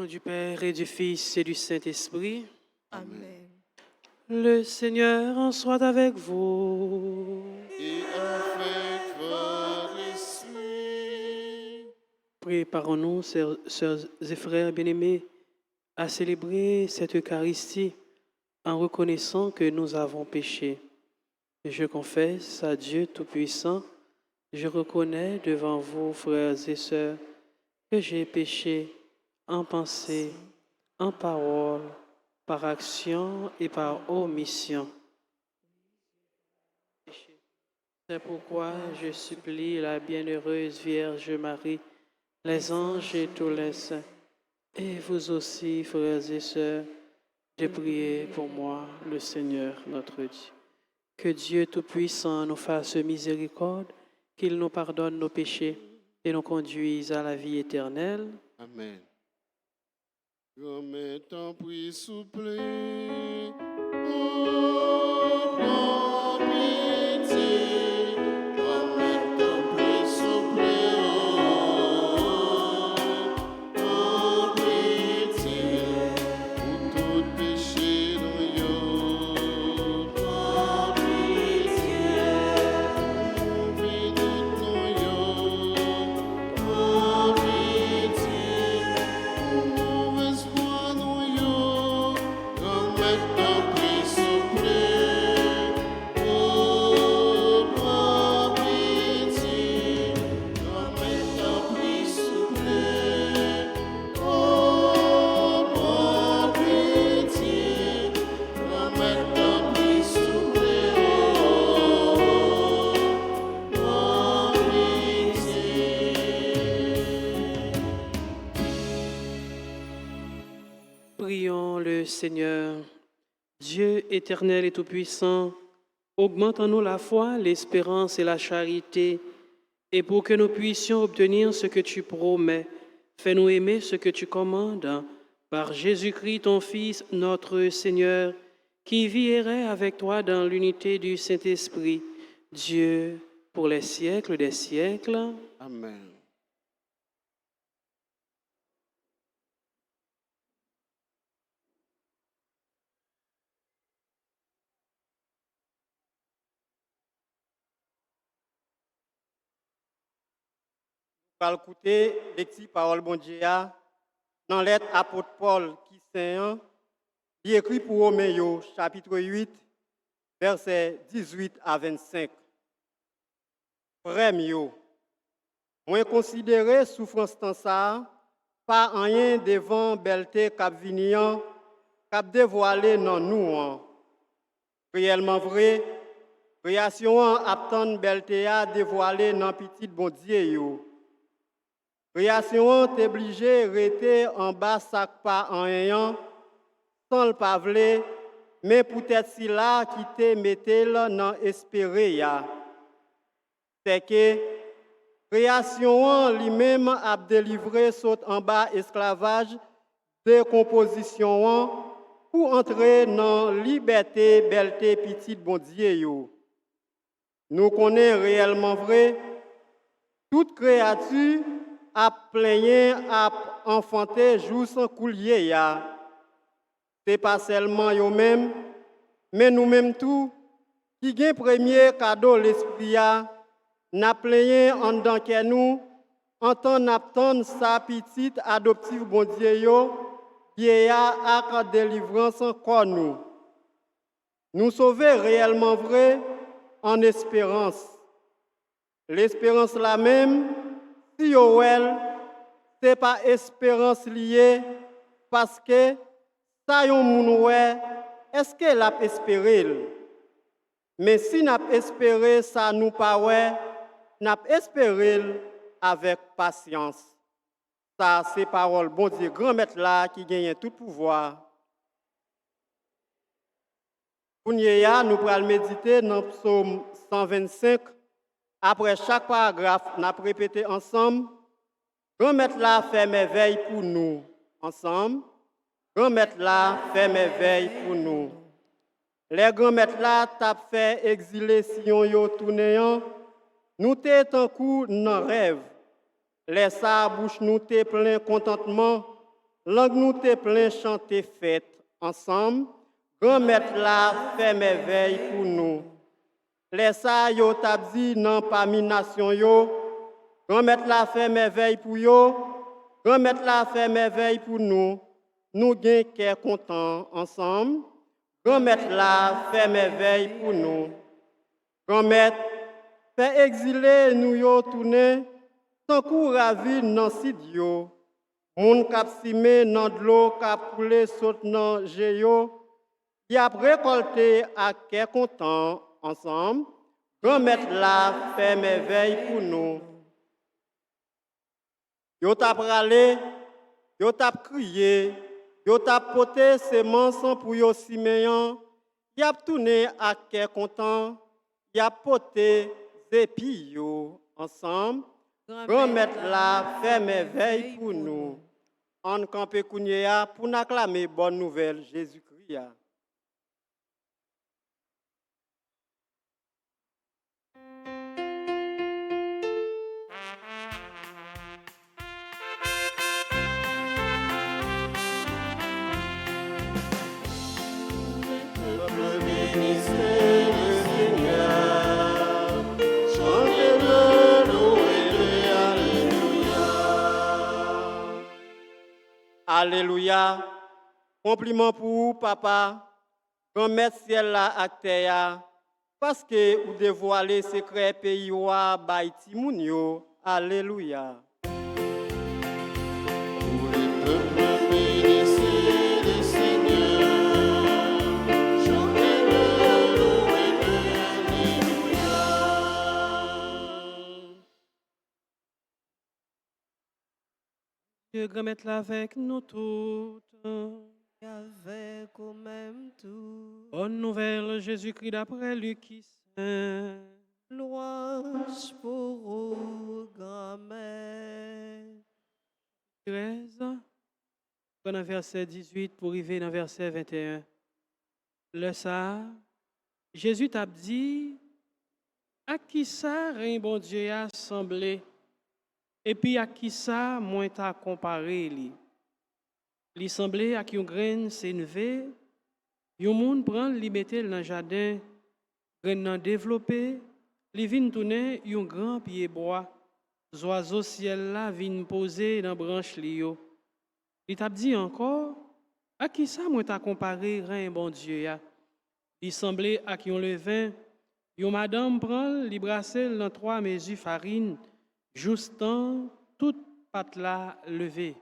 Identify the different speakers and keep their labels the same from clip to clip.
Speaker 1: du Père et du Fils et du Saint-Esprit.
Speaker 2: Amen.
Speaker 1: Le Seigneur en soit avec vous.
Speaker 3: Et avec votre esprit.
Speaker 1: Préparons-nous, sœurs et frères bien-aimés, à célébrer cette Eucharistie en reconnaissant que nous avons péché. Je confesse à Dieu Tout-Puissant, je reconnais devant vous, frères et sœurs, que j'ai péché en pensée, en parole, par action et par omission. C'est pourquoi je supplie la bienheureuse Vierge Marie, les anges et tous les saints, et vous aussi, frères et sœurs, de prier pour moi, le Seigneur notre Dieu. Que Dieu Tout-Puissant nous fasse miséricorde, qu'il nous pardonne nos péchés et nous conduise à la vie éternelle.
Speaker 3: Amen. Grand-mère, t'en prie, souple. Oh, prends pitié. Grand-mère, t'en prie, souple. Oh, prends pitié. Pour tout péché dans yo. Prends pitié. Pour vie dans yo. Prends pitié. Mauvaise foi dans yo. Grand-mère, t'en prie, souple. Oh, prends pitié. Grand-mère, t'en prie, souple. Oh, prends pitié. Grand-mère, t'en prie, souple. Oh, prends pitié.
Speaker 1: Prions le Seigneur. Dieu éternel et tout-puissant, augmente en nous la foi, l'espérance et la charité, et pour que nous puissions obtenir ce que tu promets, fais-nous aimer ce que tu commandes, par Jésus-Christ, ton Fils, notre Seigneur, qui vit et règne avec toi dans l'unité du Saint-Esprit, Dieu, pour les siècles des siècles.
Speaker 3: Amen.
Speaker 4: Pour écouter les petites paroles bon Dieu dans lettre apôtre Paul qui Saint, il écrit pour Romains chapitre 8 versets 18 à 25. Frère mio, moi considérer souffrance dans ça pas rien devant belleté cap vinian cap dévoilé dans nous. Réellement vrai, création attend belleté a dévoilé dans petit bon Dieu yo. Création est obligée de rester en bas sac pas en ayant, sans le pavler, mais peut-être si là qui te mettait dans espérer. C'est que création lui-même a délivré saute en bas esclavage, décomposition pour entrer dans liberté, belleté, petite bon Dieu. Nous connaissons réellement vrai, toute créature a plaigné, a enfanté juste coulier. Ce n'est pas seulement eux-mêmes, mais nous-mêmes tout, qui gagne premier cadeau l'esprit, n'a plaigné en dedans que nous, en tant n'attend sa petite adoptive bon Dieu, qui est à délivrance encore nous. Nous sauver réellement vrai en espérance. L'espérance la même, si ce n'est pas espérance liée, parce que ça yon moun wè, est-ce qu'elle a espéré? Mais si n'a espéré ça nous pas ouais, n'a espéré avec patience. Ça c'est parole bon Dieu grand maître là qui gagne tout pouvoir. Pour nous allons méditer dans le psaume 125. Après chaque paragraphe, nous allons répéter ensemble. Grand maître là fait merveille pour nous. Ensemble. Grand maître là fait merveille pour nous. Les grands maîtres là t'a fait exiler Sion yo tournéant. Nous t'es en coup dans rêve. Les sa bouche nous t'es plein contentement. langue nous te plein chanter fête ensemble, grand maître là fait merveille pour nous. Les ça yo t'a dit non parmi nation yo, grand maître là fait merveille pour yo, grand maître là fait merveille pour nous. Nous gain cœur content ensemble, grand maître là fait merveille pour nous. Grand maître fait exiler nous yo tourner, tant coup ravi nan sid yo. Moun kap sime nan de l'eau kap coule saute nan jeyo, y a récolté à cœur content ensemble, grand maître là fait merveille pour nous. Yo tap râlé, yo tap crié, yo tap poté semence pour yo siméon, y a tourné à cœur content, y a poté épis yo ensemble, grand maître là fait merveille pour nous. En campé Kounia pour n'acclamer bonne nouvelle Jésus-Christ. Alléluia. Compliment pour vous, papa. Grand maître ciel là acteur parce que vous dévoilez secret pays wa baïti moun yo. Alléluia.
Speaker 3: Pour les peuples, bénissez le Seigneur. Chantez-le, louez-le, Alléluia.
Speaker 1: Dieu, grand maître là avec nous toutes.
Speaker 2: Et avec au même tout.
Speaker 1: Bonne nouvelle, Jésus-Christ d'après Luc qui saint.
Speaker 2: Louange pour vous, grand-mère.
Speaker 1: 13, dans verset 18 pour arriver dans verset 21. Le ça, Jésus t'a dit, à qui ça, rien bon Dieu a semblé, et puis à qui ça, moins t'a comparé li. Li semblé à qui une graine s'élevé, yon moun prend li mette dans jardin, graine nan développé, li vin tourner yon grand pied bois. Oiseaux ciel là vin poser dans branche li yo. Il t'a dit encore, à qui ça moi t'a comparé rien bon Dieu ya. Il semblait à qui on le vin, yon madame prend li brassel dans 3 mesures farine, justant toute pâte là levée.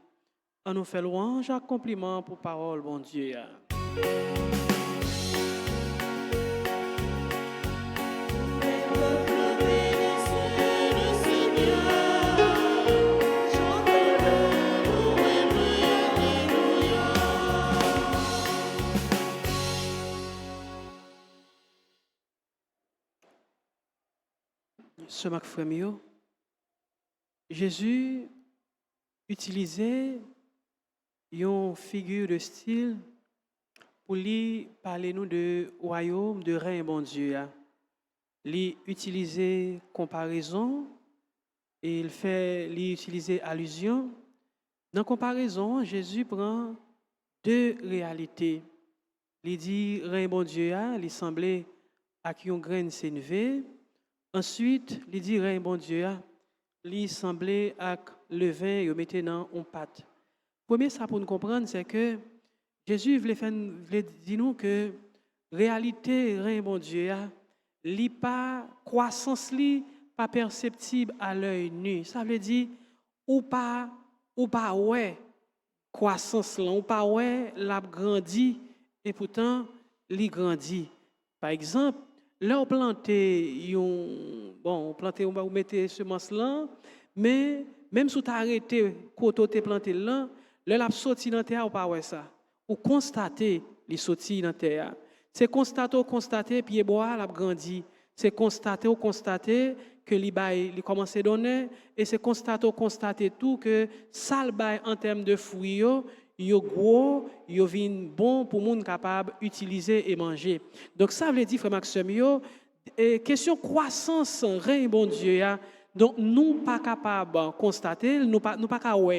Speaker 1: On nous fait louange à compliment pour parole bon Dieu ya. Ce Marc Frémio, Jésus utilisait une figure de style pour lui parler nous de royaume de rein bon Dieu. Il utilisait comparaison et il utilisait allusion. Dans comparaison, Jésus prend 2 réalités. Il dit rein bon Dieu, il semblait à qui on graine s'élever. Ensuite, il dit rein bon Dieu, il semblait à le vin et mettait dans une pâte. Premier ça pour nous comprendre, c'est que Jésus voulait dire nous que réalité rein bon Dieu, li pas croissance li pas perceptible à l'œil nu. Ça veut dire ou pas ouais croissance là, ou pas ouais l'a grandi et pourtant li grandit. Par exemple, là, on plante, on va mettre semence là, mais même si tu as arrêté, quand tu as planté là, là, la sorti dans la terre, ou pas ouais ça. Ou constater les sorties dans la terre. C'est constater, puis bois, l'a grandi. C'est constater que il commence à donner, et c'est constater tout que ça en termes de fruits, yo gros, yo vin bon pour moun capable utiliser et manger. Donc ça veut dire frère Maxime question croissance rein bon Dieu ya Donc, nous pas capables de constater, nous pas capables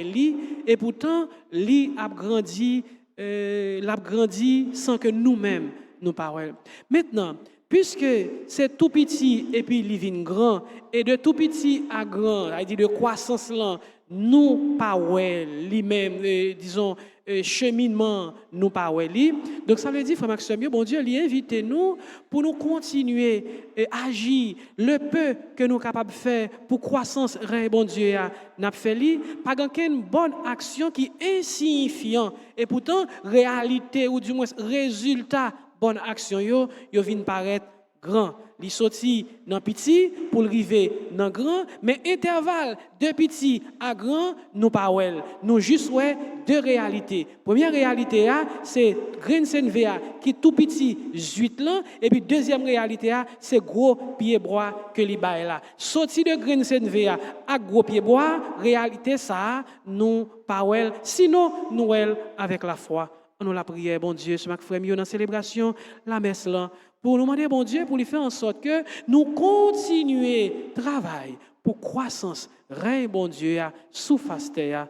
Speaker 1: et pourtant, lui a grandi, l'a grandi sans que nous-mêmes nous pas ouais. Maintenant, puisque c'est tout petit et puis il vient grand, et de tout petit à grand, c'est-à-dire de croissance là, nous pas ouais, lui-même, disons, cheminement, nous pas ouais, lui. Donc ça veut dire, frère Maxime, bon Dieu, lui invite nous pour nous continuer à agir le peu que nous sommes capables de faire pour croissance, bon Dieu, n'a fait lui, pas une bonne action qui est insignifiant, et pourtant, réalité, ou du moins résultat, bonne action, yo vient paraître grand. Li sorti dans petit pour arriver dans grand, mais intervalle de petit à grand, nous pas wel. Nous juste ouais deux réalités. Première réalité c'est Green VA qui tout petit 8 là et puis deuxième réalité c'est gros pied bois que li bail là. Sorti de Green VA à gros pied bois, réalité ça nous pas wel. Sinon nous wel avec la foi. Nous la prière, bon Dieu, ce matin, frère, dans la célébration, la messe là, pour nous demander, bon Dieu, pour lui faire en sorte que nous continuions travail pour croissance, règne, bon Dieu, sous face terre.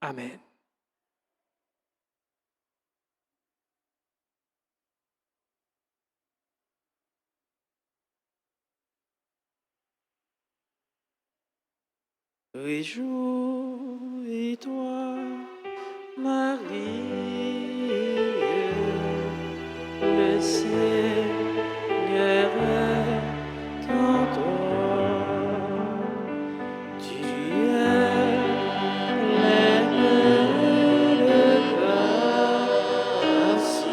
Speaker 1: Amen. Réjouis-toi, Marie. Le Seigneur est en toi, tu es pleine de grâce,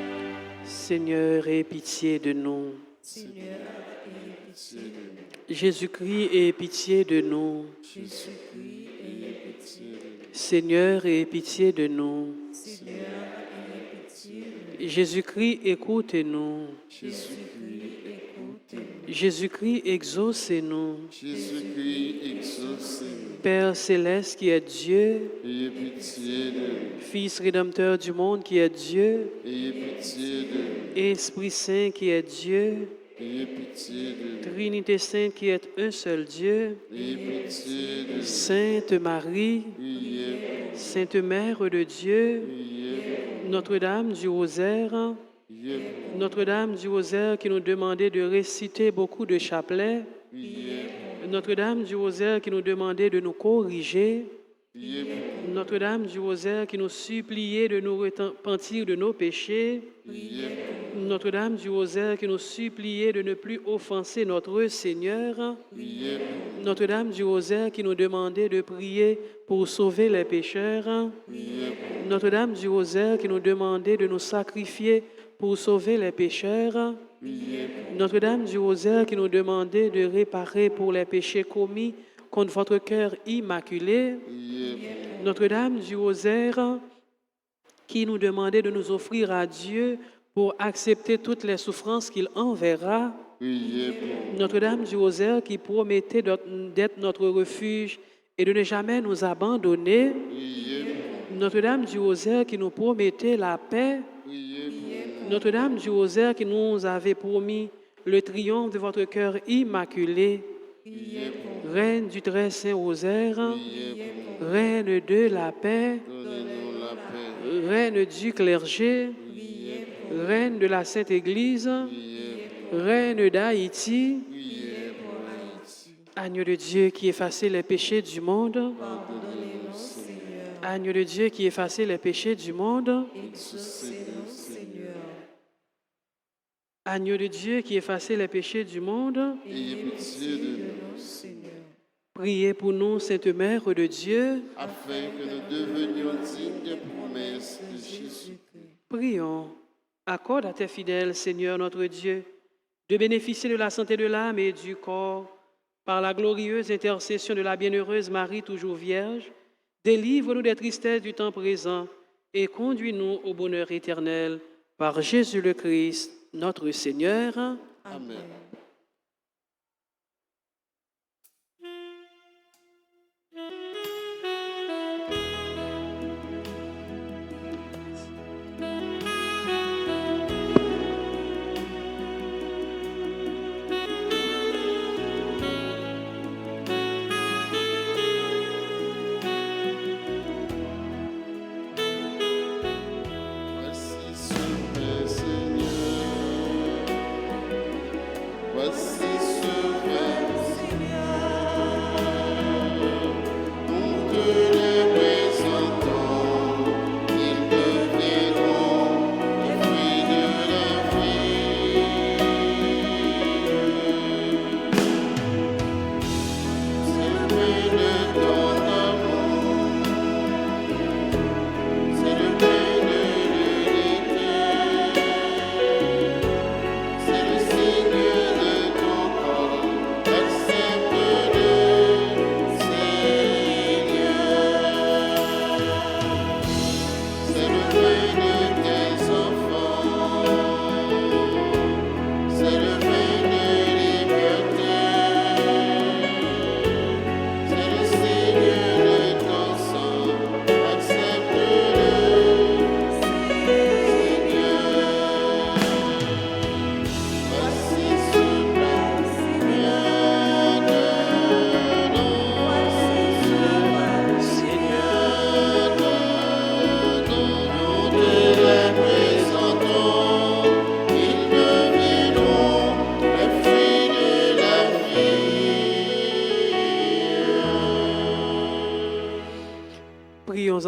Speaker 1: réjouis-toi. Seigneur, aie pitié de nous.
Speaker 2: Seigneur, ayez pitié de nous.
Speaker 1: Jésus-Christ, aie pitié de nous.
Speaker 2: Jésus-Christ, ayez pitié de nous.
Speaker 1: Seigneur, aie pitié de nous.
Speaker 2: Seigneur, ayez pitié de nous.
Speaker 1: Jésus-Christ, écoute-nous.
Speaker 2: Jésus-Christ, écoutez-nous.
Speaker 1: Jésus-Christ, exauce-nous.
Speaker 3: Jésus-Christ, exaucez-nous.
Speaker 1: Père céleste qui est Dieu,
Speaker 3: Ayez pitié de nous.
Speaker 1: Fils rédempteur du monde qui est Dieu,
Speaker 3: Ayez pitié de nous.
Speaker 1: Esprit Saint qui est Dieu,
Speaker 3: Ayez pitié de nous.
Speaker 1: Trinité Sainte qui est un seul Dieu,
Speaker 3: Ayez pitié de nous.
Speaker 1: Sainte Marie,
Speaker 3: Priez pour
Speaker 1: Sainte Mère de Dieu,
Speaker 3: priez
Speaker 1: Notre-Dame du Rosaire,
Speaker 3: pour priez pour
Speaker 1: Notre-Dame du Rosaire qui nous demandait de réciter beaucoup de chapelets,
Speaker 3: priez
Speaker 1: Notre-Dame du Rosaire qui nous demandait de nous corriger,
Speaker 3: priez pour
Speaker 1: Notre-Dame du Rosaire qui nous suppliait de nous repentir de nos péchés,
Speaker 3: priez
Speaker 1: Notre-Dame du Rosaire qui nous suppliait de ne plus offenser notre Seigneur,
Speaker 3: priez pour
Speaker 1: Notre-Dame du Rosaire qui nous demandait de prier pour sauver les pécheurs,
Speaker 3: priez pour
Speaker 1: Notre-Dame du Rosaire qui nous demandait de nous sacrifier pour sauver les pécheurs,
Speaker 3: priez pour
Speaker 1: Notre-Dame du Rosaire qui nous demandait de réparer pour les péchés commis contre votre cœur immaculé,
Speaker 3: priez pour
Speaker 1: Notre-Dame du Rosaire qui nous demandait de nous offrir à Dieu pour accepter toutes les souffrances qu'il enverra,
Speaker 3: priez pour
Speaker 1: Notre-Dame du Rosaire qui promettait d'être notre refuge et de ne jamais nous abandonner,
Speaker 3: priez pour
Speaker 1: Notre-Dame du Rosaire qui nous promettait la paix,
Speaker 3: priez pour
Speaker 1: Notre-Dame du Rosaire qui nous avait promis le triomphe de votre cœur immaculé,
Speaker 3: priez pour
Speaker 1: Reine du très saint Rosaire,
Speaker 3: priez pour
Speaker 1: Reine de la paix,
Speaker 3: donnez-nous la paix.
Speaker 1: Reine du clergé,
Speaker 3: Priez pour
Speaker 1: Reine de la Sainte Église,
Speaker 3: priez pour
Speaker 1: Reine d'Haïti,
Speaker 3: priez pour Haïti.
Speaker 1: Agneau de Dieu qui effaçait les péchés du monde,
Speaker 2: Pardonnez-nous, Seigneur.
Speaker 1: Agneau de Dieu qui effaçait les péchés du monde,
Speaker 2: Exaucez-nous, Seigneur.
Speaker 1: Agneau de Dieu qui effaçait les péchés du monde,
Speaker 3: Ayez pitié de nous,
Speaker 2: Nous, Seigneur.
Speaker 1: priez pour nous, Sainte Mère de Dieu,
Speaker 3: afin que nous devenions dignes des promesses de Jésus.
Speaker 1: prions. Accorde à tes fidèles, Seigneur notre Dieu, de bénéficier de la santé de l'âme et du corps par la glorieuse intercession de la bienheureuse Marie, toujours Vierge. Délivre-nous des tristesses du temps présent et conduis-nous au bonheur éternel par Jésus le Christ, notre Seigneur.
Speaker 3: Amen.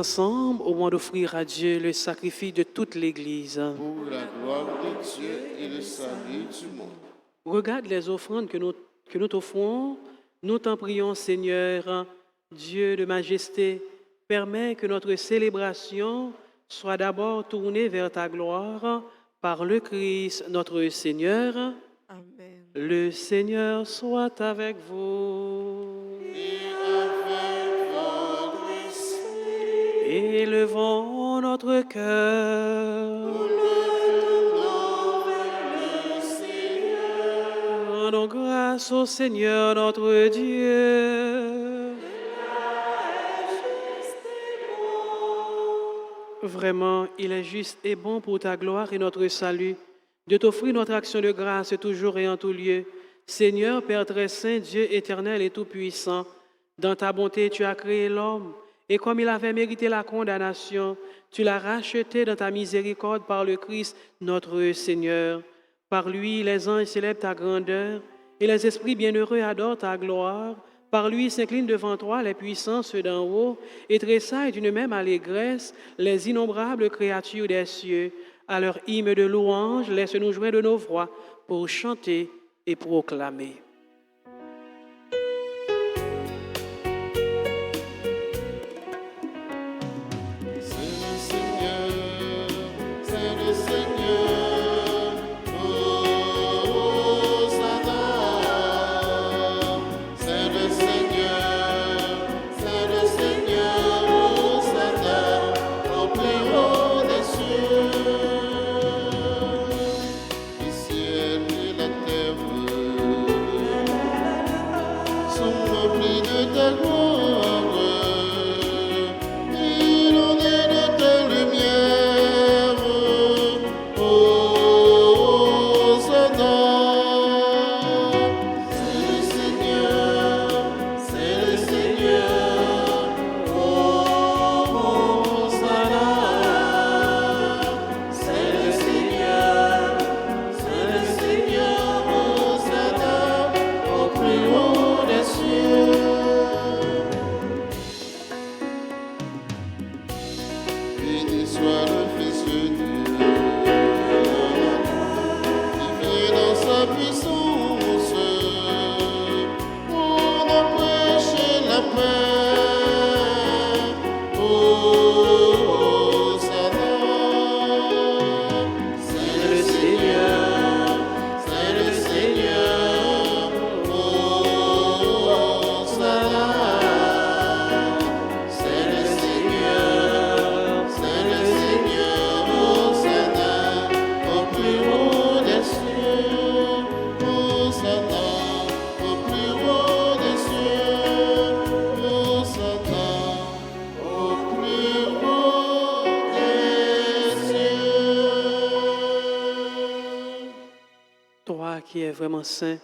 Speaker 1: ensemble au moment d'offrir à Dieu le sacrifice de toute l'Église.
Speaker 3: pour la gloire de Dieu et le salut du monde.
Speaker 1: Regarde les offrandes que nous t'offrons. Nous t'en prions, Seigneur, Dieu de majesté, permets que notre célébration soit d'abord tournée vers ta gloire par le Christ, notre Seigneur.
Speaker 2: Amen.
Speaker 1: Le Seigneur soit avec vous. Élevons notre cœur. Rendons grâce au Seigneur notre Dieu. Vraiment, il est juste et bon pour ta gloire et notre salut de t'offrir notre action de grâce toujours et en tout lieu. Seigneur, Père très saint, Dieu éternel et tout-puissant, dans ta bonté, tu as créé l'homme, et comme il avait mérité la condamnation, tu l'as racheté dans ta miséricorde par le Christ, notre Seigneur. Par lui, les anges célèbrent ta grandeur, et les esprits bienheureux adorent ta gloire. Par lui s'inclinent devant toi les puissances d'en haut, et tressaillent d'une même allégresse les innombrables créatures des cieux. À leur hymne de louange, laisse-nous jouer de nos voix pour chanter et proclamer.
Speaker 3: C'est le Seigneur, c'est le Seigneur, oh Hosanna. C'est le Seigneur, Hosanna, au plus haut des cieux. Le ciel et la terre sont remplis de ta gloire. Il en est de ta lumière, oh Hosanna. C'est le Seigneur, oh Hosanna. C'est le Seigneur, Hosanna, au plus haut des cieux. Béni soit le Fils de Dieu, qui vient dans sa puissance pour nous prêcher la paix. Oh Hosanna. C'est le Seigneur, oh Hosanna. C'est le Seigneur, Hosanna, au plus haut des cieux. Hosanna, au plus haut des cieux. Hosanna, au plus haut des cieux.
Speaker 1: Toi qui es vraiment saint,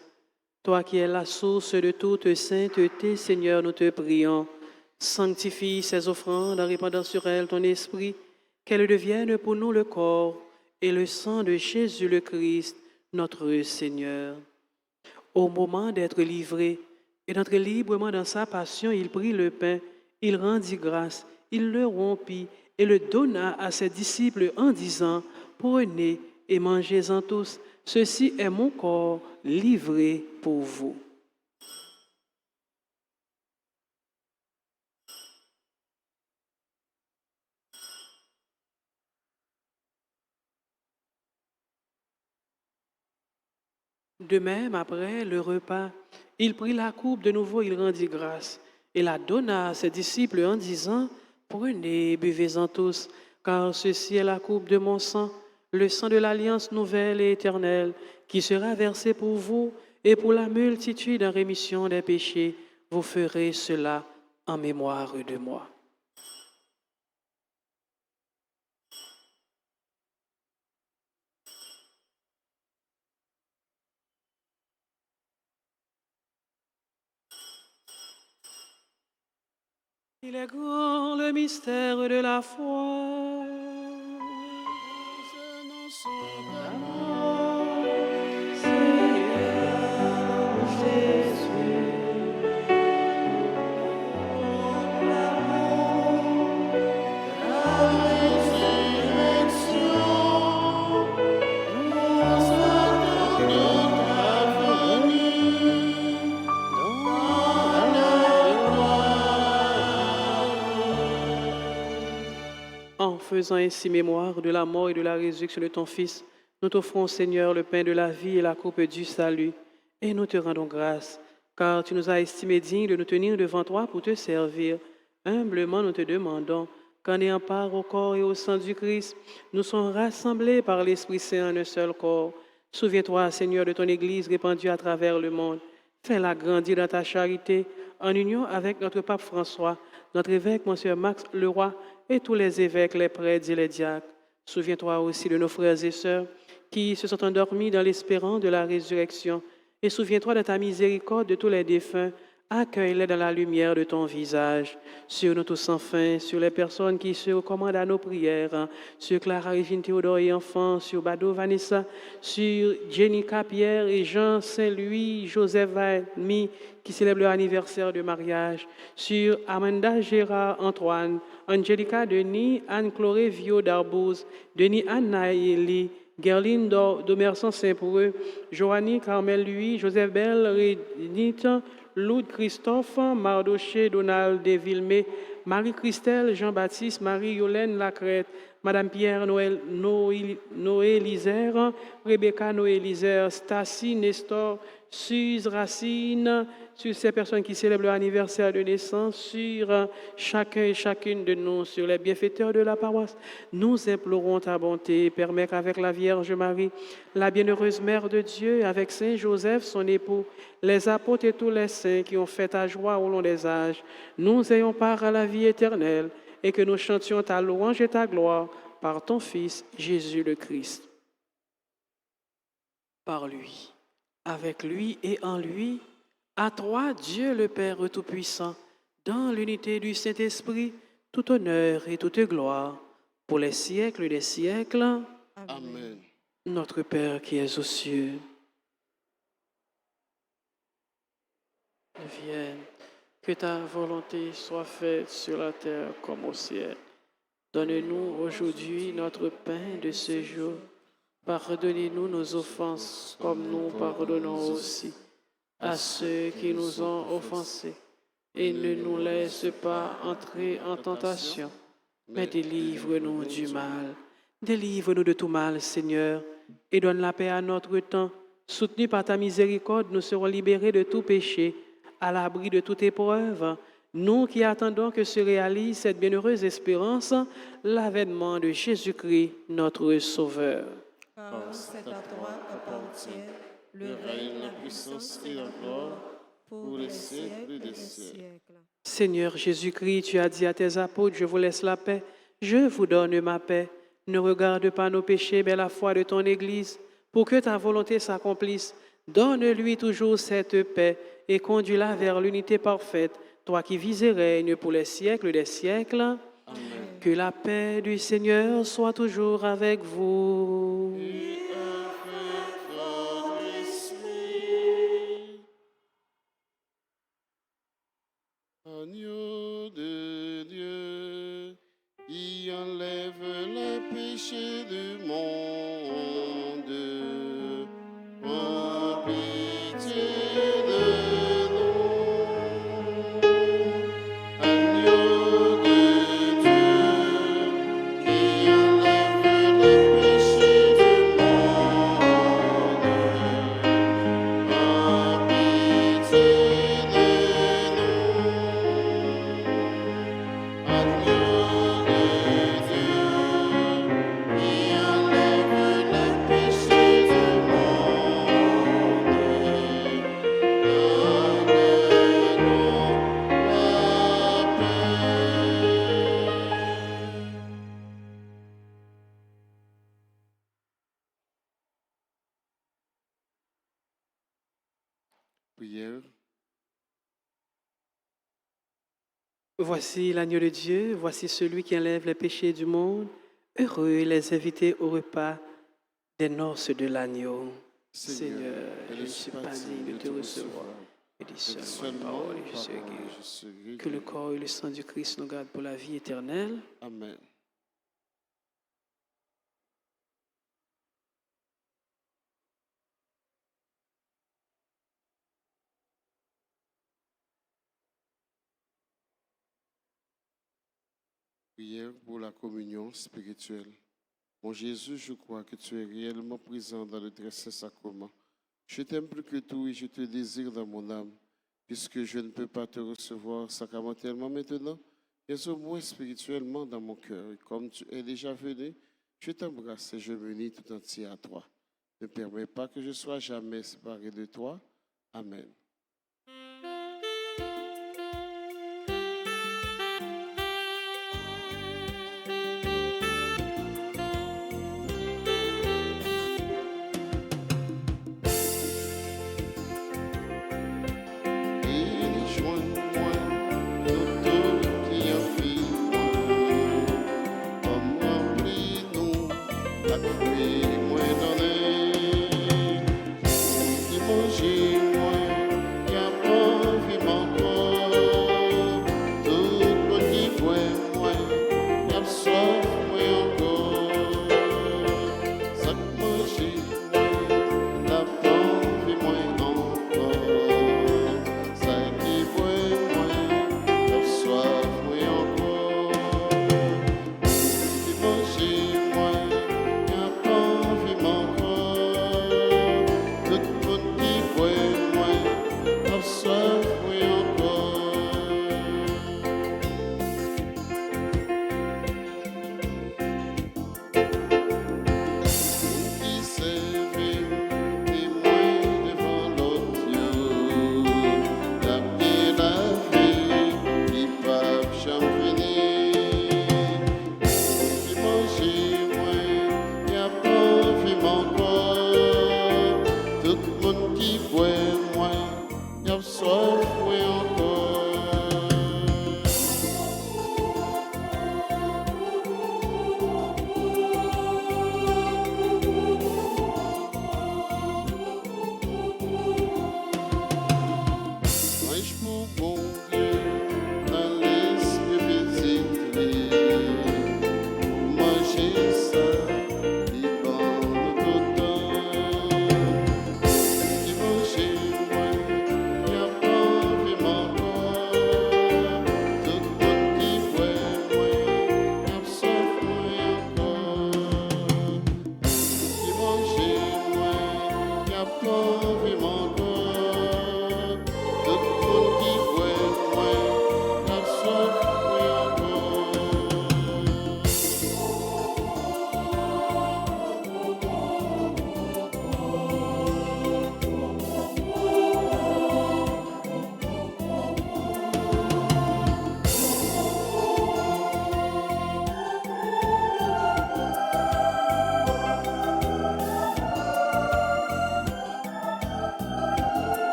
Speaker 1: toi qui es la source de toute sainteté, Seigneur, nous te prions. Sanctifie ces offrandes en répandant sur elles ton esprit, qu'elles deviennent pour nous le corps et le sang de Jésus le Christ, notre Seigneur. Au moment d'être livré et d'entrer librement dans sa passion, il prit le pain, il rendit grâce, il le rompit et le donna à ses disciples en disant, « Prenez et mangez-en tous, ceci est mon corps livré pour vous. » De même, après le repas, il prit la coupe de nouveau, il rendit grâce et la donna à ses disciples en disant, « Prenez et buvez-en tous, car ceci est la coupe de mon sang, le sang de l'alliance nouvelle et éternelle, qui sera versé pour vous et pour la multitude en rémission des péchés. Vous ferez cela en mémoire de moi. » Il est grand le mystère de la foi. Seigneur Jésus, proclamons En faisant ainsi mémoire de la mort et de la résurrection de ton Fils, nous t'offrons, Seigneur, le pain de la vie et la coupe du salut. Et nous te rendons grâce, car tu nous as estimés dignes de nous tenir devant toi pour te servir. Humblement, nous te demandons qu'en ayant part au corps et au sang du Christ, nous sommes rassemblés par l'Esprit Saint en un seul corps. Souviens-toi, Seigneur, de ton Église répandue à travers le monde. Fais-la grandir dans ta charité, en union avec notre pape François, notre évêque, Monsieur Max Leroy, et tous les évêques, les prêtres et les diacres. Souviens-toi aussi de nos frères et sœurs qui se sont endormis dans l'espérance de la résurrection. Et souviens-toi de ta miséricorde de tous les défunts. Accueille-les dans la lumière de ton visage. Sur nous tous enfin, sur les personnes qui se recommandent à nos prières, sur Clara, Régine, Théodore et enfants, sur Bado, Vanessa, sur Jenica, Pierre et Jean, Saint-Louis, Joseph, Valmy, qui célèbrent leur anniversaire de mariage, sur Amanda, Gérard, Antoine, Angelica, Denis, Anne-Chloé, Vio, Darbouz, Denis, Anna et Elie, Gerline Domerson Saint-Poureux, Joanny, Carmel, Louis, Joseph Bell, Rénite, Loud Christophe, Mardoché, Donald Desvillemé, Marie-Christelle, Jean-Baptiste, Marie-Yolène Lacrette, Madame Pierre Noé Lisère, Rebecca Noé Lisère, Stacy, Nestor, Suze, Racine, sur ces personnes qui célèbrent leur anniversaire de naissance, sur chacun et chacune de nous, sur les bienfaiteurs de la paroisse. Nous implorons ta bonté. Permets qu'avec la Vierge Marie, la bienheureuse Mère de Dieu, avec Saint Joseph, son époux, les apôtres et tous les saints qui ont fait ta joie au long des âges, nous ayons part à la vie éternelle et que nous chantions ta louange et ta gloire par ton Fils, Jésus le Christ. Par lui, avec lui et en lui, à toi, Dieu le Père Tout-Puissant, dans l'unité du Saint-Esprit, tout honneur et toute gloire, pour les siècles des siècles.
Speaker 3: Amen.
Speaker 1: Notre Père qui es aux cieux, vienne, que ta volonté soit faite sur la terre comme au ciel. Donne-nous aujourd'hui notre pain de ce jour. Pardonnez-nous nos offenses comme nous pardonnons aussi à ceux qui nous ont offensés. Et ne nous laisse pas entrer en tentation, mais délivre-nous du mal. Délivre-nous de tout mal, Seigneur, et donne la paix à notre temps. Soutenus par ta miséricorde, nous serons libérés de tout péché, à l'abri de toute épreuve. Nous qui attendons que se réalise cette bienheureuse espérance, l'avènement de Jésus-Christ, notre Sauveur.
Speaker 2: Car c'est à toi qu'appartient
Speaker 3: Le règne, la puissance et la gloire
Speaker 2: pour les siècles des siècles.
Speaker 1: Seigneur Jésus-Christ, tu as dit à tes apôtres, je vous laisse la paix, je vous donne ma paix. Ne regarde pas nos péchés, mais la foi de ton Église, pour que ta volonté s'accomplisse. Donne-lui toujours cette paix et conduis-la vers l'unité parfaite, toi qui vis et règnes pour les siècles des siècles.
Speaker 3: Amen.
Speaker 1: Que la paix du Seigneur soit toujours avec vous.
Speaker 3: Et avec votre esprit. Agneau de Dieu, qui enlève les péchés du monde, prends pitié de nous. Agneau de Dieu, qui enlève les péchés du monde, prends pitié de nous. Agneau de Dieu, qui enlève les péchés du monde, donne-nous la paix. Prière.
Speaker 1: Voici l'agneau de Dieu, voici celui qui enlève les péchés du monde. Heureux les invités au repas des noces de l'agneau. Seigneur, je ne suis pas digne de te recevoir. Mais dis seulement une parole et je serai guéri. Que le corps et le sang du Christ nous gardent pour la vie éternelle.
Speaker 3: Amen. Prière pour la communion spirituelle. Mon Jésus, je crois que tu es réellement présent dans le très saint sacrement. Je t'aime plus que tout et je te désire dans mon âme. Puisque je ne peux pas te recevoir sacramentellement maintenant, mais au moins spirituellement dans mon cœur. Et comme tu es déjà venu, je t'embrasse et je me lie tout entier à toi. Ne permets pas que je sois jamais séparé de toi. Amen.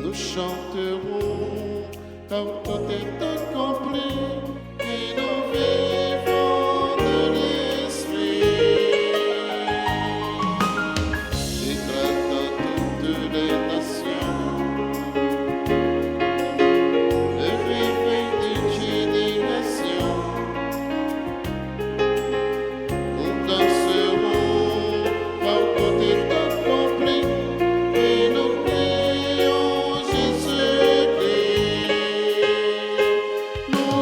Speaker 5: Nous chanterons car tout est accompli et nous vivons de l'esprit. Éclate à toutes les nations le réveil d'une génération. Nous danserons car tout est accompli et nous prions Jésus-Christ. Nous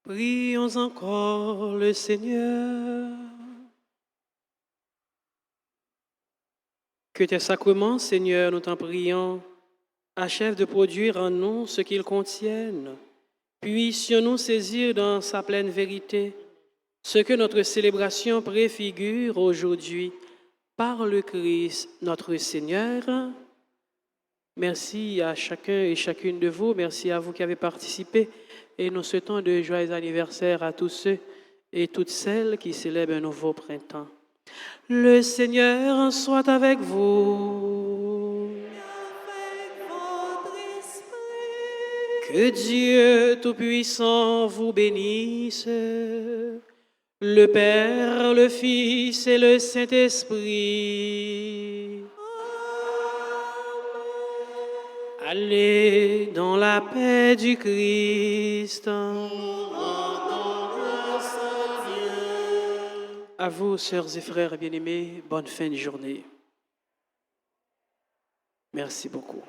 Speaker 1: Prions encore le Seigneur. Que tes sacrements, Seigneur, nous t'en prions, achèvent de produire en nous ce qu'ils contiennent. Puissions-nous saisir dans sa pleine vérité ce que notre célébration préfigure aujourd'hui par le Christ, notre Seigneur. Merci à chacun et chacune de vous. Merci à vous qui avez participé. Et nous souhaitons de joyeux anniversaires à tous ceux et toutes celles qui célèbrent un nouveau printemps. Le Seigneur soit avec vous. Que Dieu Tout-Puissant vous bénisse, le Père, le Fils et le Saint-Esprit. Allez dans la paix du Christ. À vous, sœurs et frères bien-aimés, bonne fin de journée. Merci beaucoup.